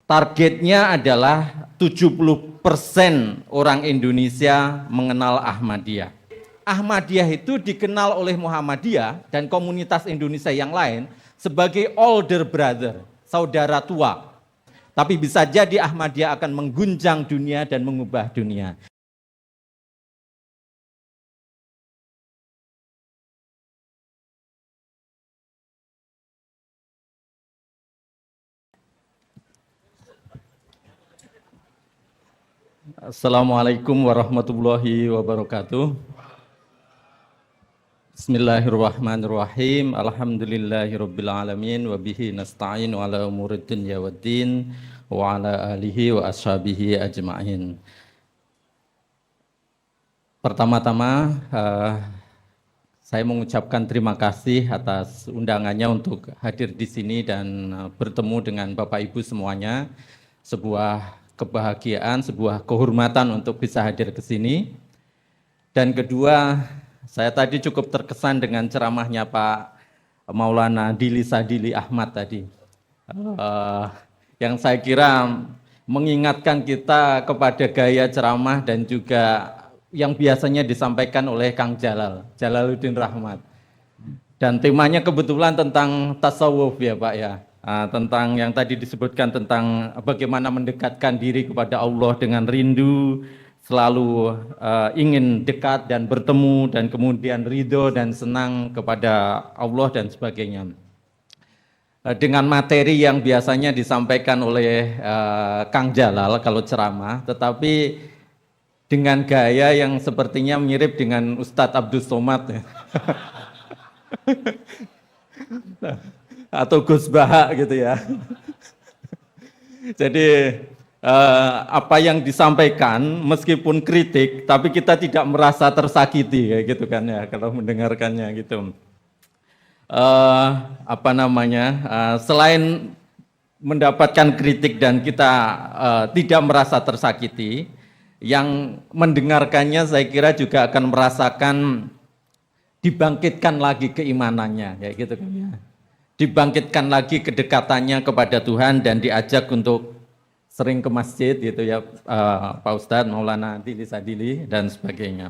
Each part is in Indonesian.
targetnya adalah 70% orang Indonesia mengenal Ahmadiyah. Ahmadiyah itu dikenal oleh Muhammadiyah dan komunitas Indonesia yang lain sebagai older brother, saudara tua. Tapi bisa jadi Ahmadiyah akan mengguncang dunia dan mengubah dunia. Assalamualaikum warahmatullahi wabarakatuh. Bismillahirrahmanirrahim. Alhamdulillahirabbil alamin wa bihi nasta'inu ala umurid dunya waddin wa ala alihi wa ashabihi ajma'in. Pertama-tama saya mengucapkan terima kasih atas undangannya untuk hadir di sini dan bertemu dengan Bapak Ibu semuanya. Sebuah kebahagiaan, sebuah kehormatan untuk bisa hadir ke sini. Dan kedua, saya tadi cukup terkesan dengan ceramahnya Pak Maulana Dili Sadili Ahmad tadi. Yang saya kira mengingatkan kita kepada gaya ceramah dan juga yang biasanya disampaikan oleh Kang Jalaluddin Rahmat. Dan temanya kebetulan tentang tasawuf ya Pak ya. Tentang yang tadi disebutkan tentang bagaimana mendekatkan diri kepada Allah dengan rindu, selalu ingin dekat dan bertemu dan kemudian ridho dan senang kepada Allah dan sebagainya. Dengan materi yang biasanya disampaikan oleh Kang Jalal kalau ceramah, tetapi dengan gaya yang sepertinya mirip dengan Ustadz Abdul Somad. Atau Gus Baha gitu ya. Jadi apa yang disampaikan meskipun kritik, tapi kita tidak merasa tersakiti kayak gitu kan ya kalau mendengarkannya gitu. Selain mendapatkan kritik dan kita tidak merasa tersakiti, yang mendengarkannya saya kira juga akan merasakan dibangkitkan lagi keimanannya kayak gitu kan ya. Dibangkitkan lagi kedekatannya kepada Tuhan dan diajak untuk sering ke masjid gitu ya Pak Ustadz Maulana Dili Sadili dan sebagainya.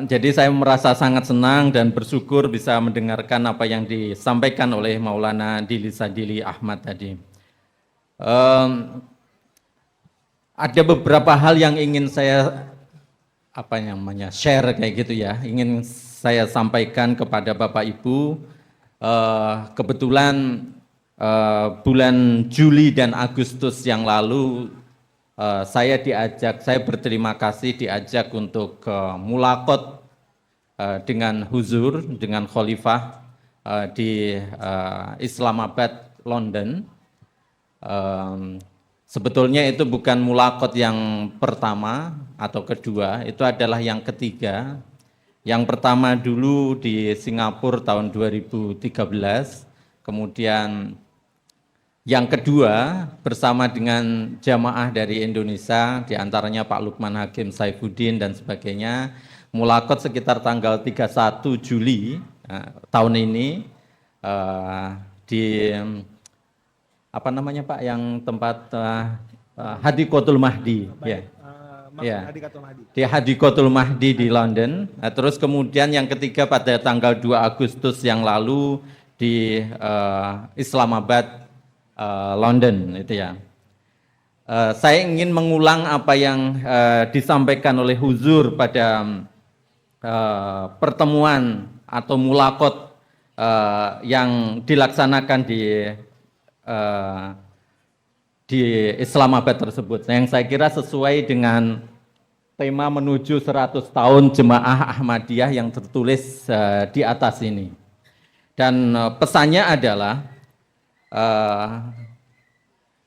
Jadi saya merasa sangat senang dan bersyukur bisa mendengarkan apa yang disampaikan oleh Maulana Dili Sadili Ahmad tadi. Ada beberapa hal yang ingin saya share kayak gitu ya, ingin saya sampaikan kepada Bapak Ibu. Kebetulan bulan Juli dan Agustus yang lalu saya berterima kasih diajak untuk mulaqat dengan huzur, dengan khalifah di Islamabad, London. Sebetulnya itu bukan mulaqat yang pertama atau kedua, itu adalah yang ketiga. Yang pertama dulu di Singapura tahun 2013, kemudian yang kedua bersama dengan jamaah dari Indonesia, diantaranya Pak Lukman Hakim Saifuddin dan sebagainya, mulaqat sekitar tanggal 31 Juli tahun ini di Pak yang tempat Hadikotul Mahdi ya. Ya, di Hadikotul Mahdi di London. Terus kemudian yang ketiga pada tanggal 2 Agustus yang lalu di Islamabad, London itu ya. Saya ingin mengulang apa yang disampaikan oleh Huzur pada pertemuan atau mulaqat yang dilaksanakan di Islamabad tersebut, yang saya kira sesuai dengan tema menuju 100 tahun Jemaah Ahmadiyah yang tertulis di atas ini. Dan pesannya adalah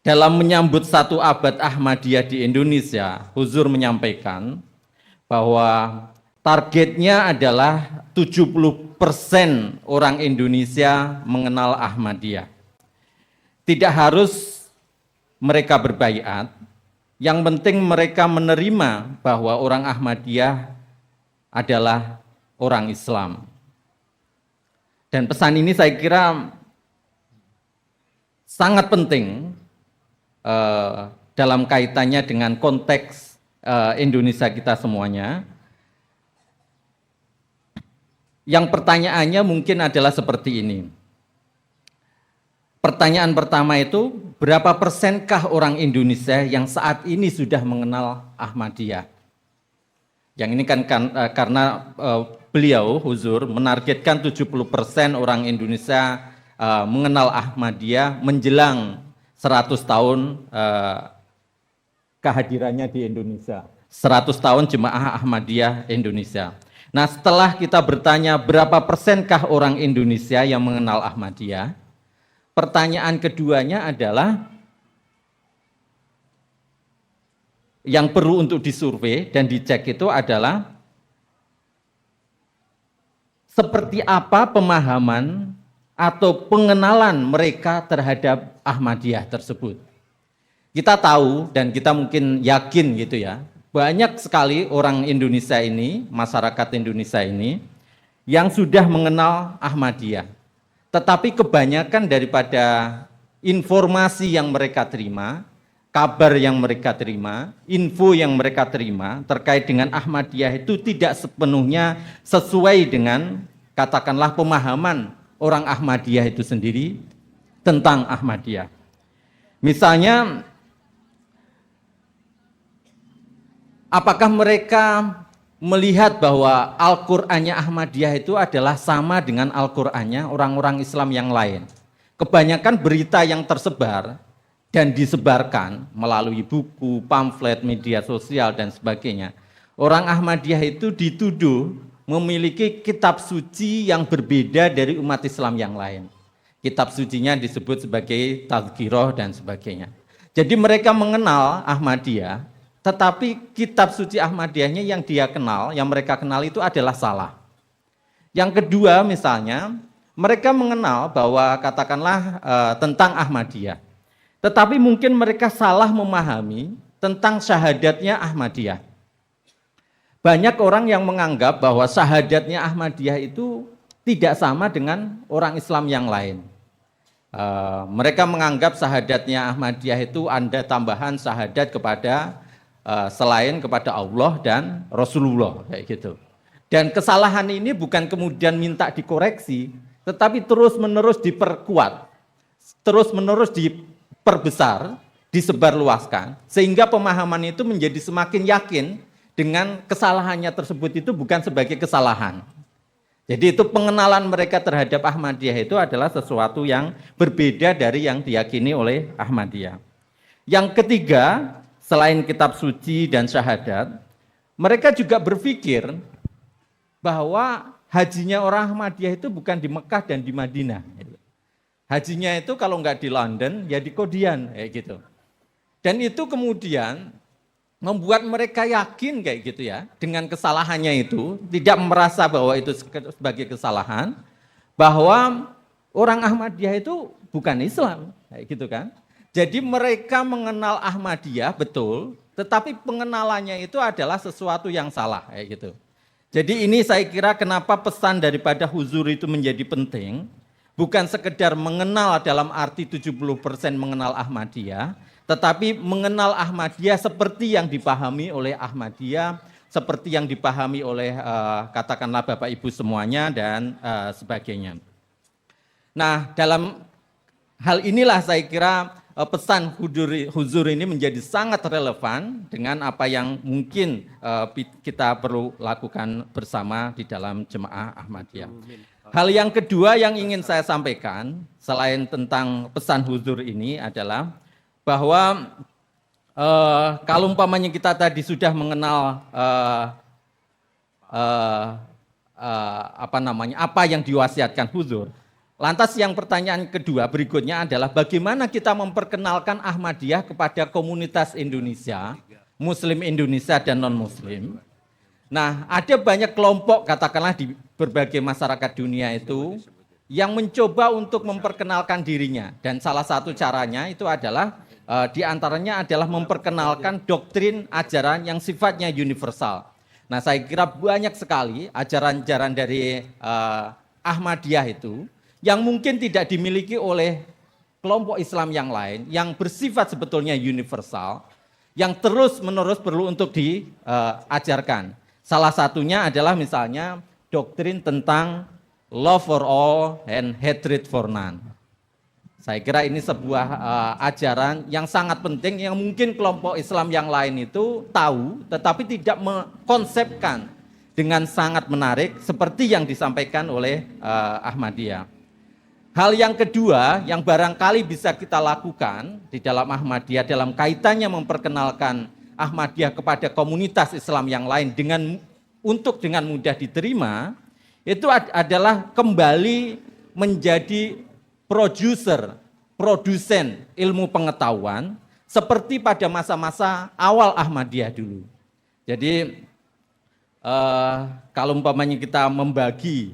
dalam menyambut 1 abad Ahmadiyah di Indonesia, Huzur menyampaikan bahwa targetnya adalah 70% orang Indonesia mengenal Ahmadiyah. Tidak harus mereka berbaiat, yang penting mereka menerima bahwa orang Ahmadiyah adalah orang Islam. Dan pesan ini saya kira sangat penting dalam kaitannya dengan konteks Indonesia kita semuanya. Yang pertanyaannya mungkin adalah seperti ini. Pertanyaan pertama itu, berapa persenkah orang Indonesia yang saat ini sudah mengenal Ahmadiyah? Yang ini kan karena beliau, Huzur, menargetkan 70% orang Indonesia mengenal Ahmadiyah menjelang 100 tahun kehadirannya di Indonesia. 100 tahun Jemaah Ahmadiyah Indonesia. Nah, setelah kita bertanya berapa persenkah orang Indonesia yang mengenal Ahmadiyah, pertanyaan keduanya adalah yang perlu untuk disurvei dan dicek itu adalah seperti apa pemahaman atau pengenalan mereka terhadap Ahmadiyah tersebut. Kita tahu dan kita mungkin yakin gitu ya, banyak sekali orang Indonesia ini, masyarakat Indonesia ini yang sudah mengenal Ahmadiyah. Tetapi kebanyakan daripada informasi yang mereka terima, kabar yang mereka terima, info yang mereka terima terkait dengan Ahmadiyah itu tidak sepenuhnya sesuai dengan katakanlah pemahaman orang Ahmadiyah itu sendiri tentang Ahmadiyah. Misalnya, apakah mereka melihat bahwa Al-Qur'annya Ahmadiyah itu adalah sama dengan Al-Qur'annya orang-orang Islam yang lain? Kebanyakan berita yang tersebar dan disebarkan melalui buku, pamflet, media sosial, dan sebagainya. Orang Ahmadiyah itu dituduh memiliki kitab suci yang berbeda dari umat Islam yang lain. Kitab sucinya disebut sebagai Tazkirah dan sebagainya. Jadi mereka mengenal Ahmadiyah, tetapi kitab suci Ahmadiyahnya yang dia kenal, yang mereka kenal itu adalah salah. Yang kedua misalnya, mereka mengenal bahwa katakanlah tentang Ahmadiyah, tetapi mungkin mereka salah memahami tentang syahadatnya Ahmadiyah. Banyak orang yang menganggap bahwa syahadatnya Ahmadiyah itu tidak sama dengan orang Islam yang lain. Mereka menganggap syahadatnya Ahmadiyah itu ada tambahan syahadat kepada selain kepada Allah dan Rasulullah, kayak gitu. Dan kesalahan ini bukan kemudian minta dikoreksi, tetapi terus-menerus diperkuat, terus-menerus diperbesar, disebarluaskan, sehingga pemahaman itu menjadi semakin yakin dengan kesalahannya tersebut itu bukan sebagai kesalahan. Jadi itu pengenalan mereka terhadap Ahmadiyah itu adalah sesuatu yang berbeda dari yang diyakini oleh Ahmadiyah. Yang ketiga, selain kitab suci dan syahadat, mereka juga berpikir bahwa hajinya orang Ahmadiyah itu bukan di Mekah dan di Madinah. Hajinya itu kalau nggak di London, ya di Qadian, kayak gitu. Dan itu kemudian membuat mereka yakin kayak gitu ya, dengan kesalahannya itu, tidak merasa bahwa itu sebagai kesalahan, bahwa orang Ahmadiyah itu bukan Islam, kayak gitu kan. Jadi mereka mengenal Ahmadiyah betul, tetapi pengenalannya itu adalah sesuatu yang salah, kayak gitu. Jadi ini saya kira kenapa pesan daripada Huzur itu menjadi penting, bukan sekedar mengenal dalam arti 70% mengenal Ahmadiyah, tetapi mengenal Ahmadiyah seperti yang dipahami oleh Ahmadiyah, seperti yang dipahami oleh katakanlah Bapak Ibu semuanya dan sebagainya. Nah, dalam hal inilah saya kira pesan Huzur ini menjadi sangat relevan dengan apa yang mungkin kita perlu lakukan bersama di dalam Jemaah Ahmadiyah. Hal yang kedua yang ingin saya sampaikan selain tentang pesan Huzur ini adalah bahwa kalau umpamanya kita tadi sudah mengenal apa yang diwasiatkan Huzur, lantas yang pertanyaan kedua berikutnya adalah bagaimana kita memperkenalkan Ahmadiyah kepada komunitas Indonesia, Muslim Indonesia dan non-Muslim. Nah, ada banyak kelompok katakanlah di berbagai masyarakat dunia itu yang mencoba untuk memperkenalkan dirinya, dan salah satu caranya itu adalah di antaranya adalah memperkenalkan doktrin ajaran yang sifatnya universal. Nah, saya kira banyak sekali ajaran-ajaran dari Ahmadiyah itu yang mungkin tidak dimiliki oleh kelompok Islam yang lain yang bersifat sebetulnya universal, yang terus-menerus perlu untuk diajarkan. Salah satunya adalah misalnya doktrin tentang love for all and hatred for none. Saya kira ini sebuah ajaran yang sangat penting yang mungkin kelompok Islam yang lain itu tahu tetapi tidak mengkonsepkan dengan sangat menarik seperti yang disampaikan oleh Ahmadiyah. Hal yang kedua yang barangkali bisa kita lakukan di dalam Ahmadiyah dalam kaitannya memperkenalkan Ahmadiyah kepada komunitas Islam yang lain untuk dengan mudah diterima, itu adalah kembali menjadi produsen ilmu pengetahuan seperti pada masa-masa awal Ahmadiyah dulu. Jadi kalau umpamanya kita membagi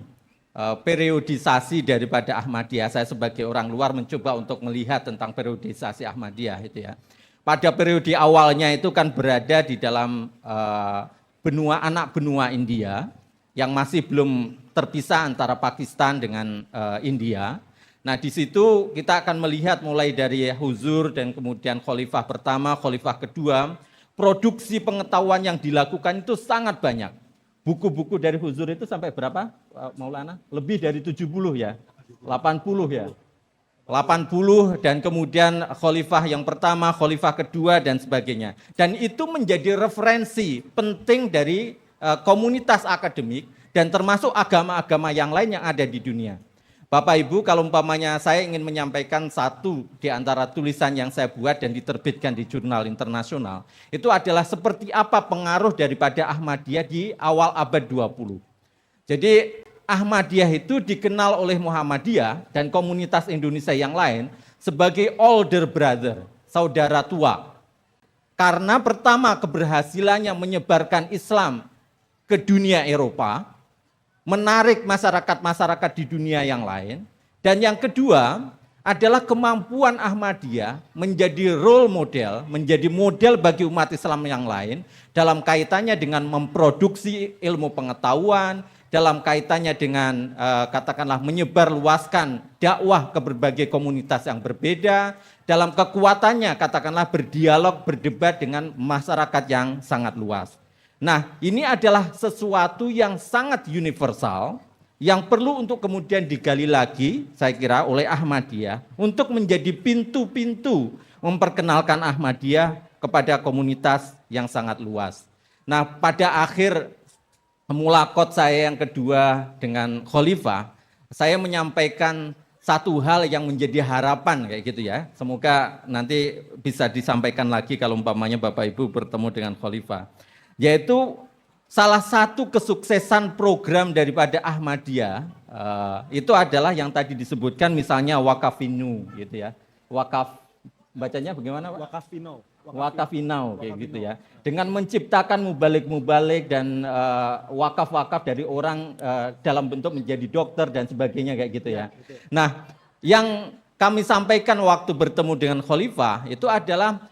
periodisasi daripada Ahmadiyah, saya sebagai orang luar mencoba untuk melihat tentang periodisasi Ahmadiyah itu ya. Pada periode awalnya itu kan berada di dalam anak benua India yang masih belum terpisah antara Pakistan dengan India. Nah di situ kita akan melihat mulai dari Huzur dan kemudian Khalifah pertama, Khalifah kedua, produksi pengetahuan yang dilakukan itu sangat banyak. Buku-buku dari Huzur itu sampai berapa, Maulana? Lebih dari 70 ya, 80 ya. 80 dan kemudian Khalifah yang pertama, Khalifah kedua dan sebagainya. Dan itu menjadi referensi penting dari komunitas akademik dan termasuk agama-agama yang lain yang ada di dunia. Bapak Ibu, kalau umpamanya saya ingin menyampaikan satu di antara tulisan yang saya buat dan diterbitkan di jurnal internasional, itu adalah seperti apa pengaruh daripada Ahmadiyah di awal abad 20. Jadi Ahmadiyah itu dikenal oleh Muhammadiyah dan komunitas Indonesia yang lain sebagai older brother, saudara tua. Karena pertama keberhasilannya menyebarkan Islam ke dunia Eropa, menarik masyarakat-masyarakat di dunia yang lain. Dan yang kedua adalah kemampuan Ahmadiyah menjadi role model, menjadi model bagi umat Islam yang lain dalam kaitannya dengan memproduksi ilmu pengetahuan, dalam kaitannya dengan katakanlah menyebarluaskan dakwah ke berbagai komunitas yang berbeda, dalam kekuatannya katakanlah berdialog, berdebat dengan masyarakat yang sangat luas. Nah, ini adalah sesuatu yang sangat universal yang perlu untuk kemudian digali lagi, saya kira oleh Ahmadiyah untuk menjadi pintu-pintu memperkenalkan Ahmadiyah kepada komunitas yang sangat luas. Nah, pada akhir mulaqat saya yang kedua dengan Khalifah, saya menyampaikan satu hal yang menjadi harapan kayak gitu ya. Semoga nanti bisa disampaikan lagi kalau umpamanya Bapak Ibu bertemu dengan Khalifah. Yaitu salah satu kesuksesan program daripada Ahmadiyah itu adalah yang tadi disebutkan misalnya Wakafinu gitu ya. Wakaf bacanya bagaimana Pak? Wakafinau kayak gitu ya. Dengan menciptakan mubalik-mubalik dan wakaf-wakaf dari orang dalam bentuk menjadi dokter dan sebagainya kayak gitu ya. Nah, yang kami sampaikan waktu bertemu dengan Khalifah itu adalah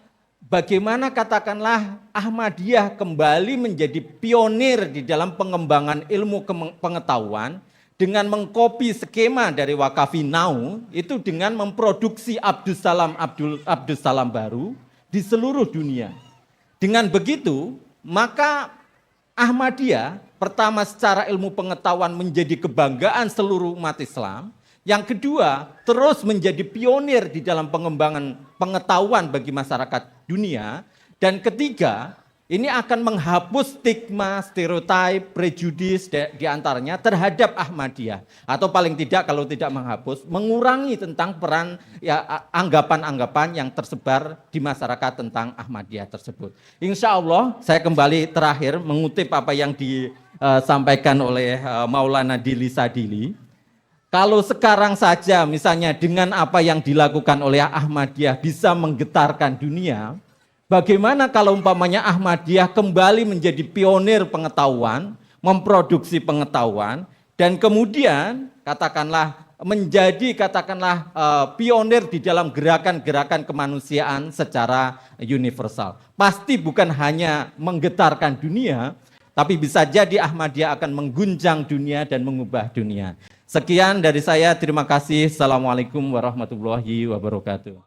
bagaimana katakanlah Ahmadiyah kembali menjadi pionir di dalam pengembangan ilmu pengetahuan dengan mengkopi skema dari Wakafinau itu dengan memproduksi Abdus Salam baru di seluruh dunia. Dengan begitu, maka Ahmadiyah pertama secara ilmu pengetahuan menjadi kebanggaan seluruh umat Islam. Yang kedua, terus menjadi pionir di dalam pengembangan pengetahuan bagi masyarakat dunia. Dan ketiga, ini akan menghapus stigma, stereotip, prejudis diantaranya terhadap Ahmadiyah. Atau paling tidak kalau tidak menghapus, mengurangi tentang peran ya, anggapan-anggapan yang tersebar di masyarakat tentang Ahmadiyah tersebut. Insya Allah saya kembali terakhir mengutip apa yang disampaikan oleh Maulana Dili Sadili. Kalau sekarang saja misalnya dengan apa yang dilakukan oleh Ahmadiyah bisa menggetarkan dunia, bagaimana kalau umpamanya Ahmadiyah kembali menjadi pionir pengetahuan, memproduksi pengetahuan, dan kemudian katakanlah menjadi pionir di dalam gerakan-gerakan kemanusiaan secara universal. Pasti bukan hanya menggetarkan dunia, tapi bisa jadi Ahmadiyah akan mengguncang dunia dan mengubah dunia. Sekian dari saya, terima kasih. Assalamualaikum warahmatullahi wabarakatuh.